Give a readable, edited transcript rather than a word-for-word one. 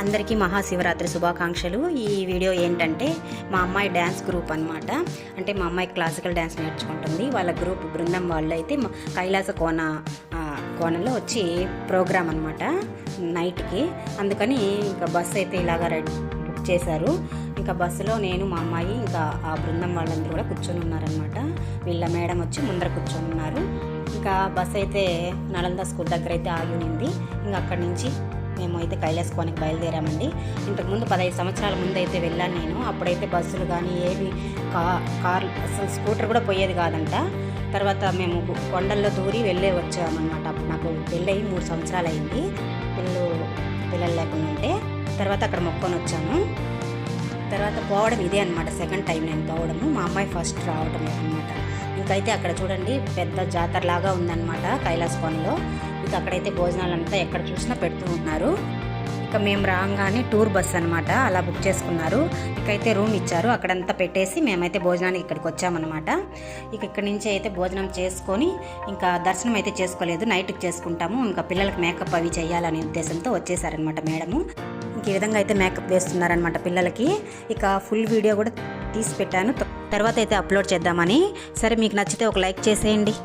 అందరికీ మహాశివరాత్రి శుభాకాంక్షలు. ఈ వీడియో ఏంటంటే మా అమ్మాయి డ్యాన్స్ గ్రూప్ అనమాట. అంటే మా అమ్మాయి క్లాసికల్ డ్యాన్స్ నేర్చుకుంటుంది. వాళ్ళ గ్రూప్ బృందం వాళ్ళు అయితే కైలాస కోణంలో వచ్చి ప్రోగ్రామ్ అనమాట నైట్కి. అందుకని ఇంకా బస్సు అయితే ఇలాగ బుక్ చేశారు. ఇంకా బస్సులో నేను మా అమ్మాయి ఇంకా ఆ బృందం వాళ్ళందరూ కూడా కూర్చొని ఉన్నారనమాట. వీళ్ళ మేడం వచ్చి ముందర కూర్చొని ఉన్నారు. ఇంకా బస్సు అయితే నలంద స్కూల్ దగ్గర అయితే ఆగి ఉంది. ఇంకా అక్కడి నుంచి మేము అయితే కైలాస కోనకి బయలుదేరామండి. ఇంతకుముందు 15 సంవత్సరాల ముందు అయితే వెళ్ళాను నేను. అప్పుడైతే బస్సులు కానీ ఏవి కార్లు అసలు స్కూటర్ కూడా పోయేది కాదంట. తర్వాత మేము కొండల్లో దూరి వెళ్ళే వచ్చామన్నమాట. అప్పుడు నాకు పెళ్ళయి 3 సంవత్సరాలు అయింది. పిల్లలు లేకుండా ఉంటే తర్వాత అక్కడ మొక్కొని వచ్చాము. తర్వాత పోవడం ఇదే అనమాట సెకండ్ టైం నేను పోవడము. మా అమ్మాయి ఫస్ట్ రావడం అనమాట. ఇంకైతే అక్కడ చూడండి పెద్ద జాతరలాగా ఉందన్నమాట కైలాస కోనలో. ఇక అక్కడైతే భోజనాలంతా ఎక్కడ చూసినా పెడుతూ ఉన్నారు. ఇక మేము రాగానే టూర్ బస్ అనమాట అలా బుక్ చేసుకున్నారు. ఇకైతే రూమ్ ఇచ్చారు, అక్కడంతా పెట్టేసి మేమైతే భోజనానికి ఇక్కడికి వచ్చామన్నమాట. ఇక ఇక్కడి నుంచి అయితే భోజనం చేసుకొని ఇంకా దర్శనం అయితే చేసుకోలేదు, నైట్కి చేసుకుంటాము. ఇంకా పిల్లలకి మేకప్ అవి చేయాలనే ఉద్దేశంతో వచ్చేసారనమాట మేడము. ఇంక ఈ విధంగా అయితే మేకప్ వేస్తున్నారనమాట పిల్లలకి. ఇక ఫుల్ వీడియో కూడా తీసి పెట్టాను, తర్వాత అయితే అప్లోడ్ చేద్దామని. సరే మీకు నచ్చితే ఒక లైక్ చేసేయండి.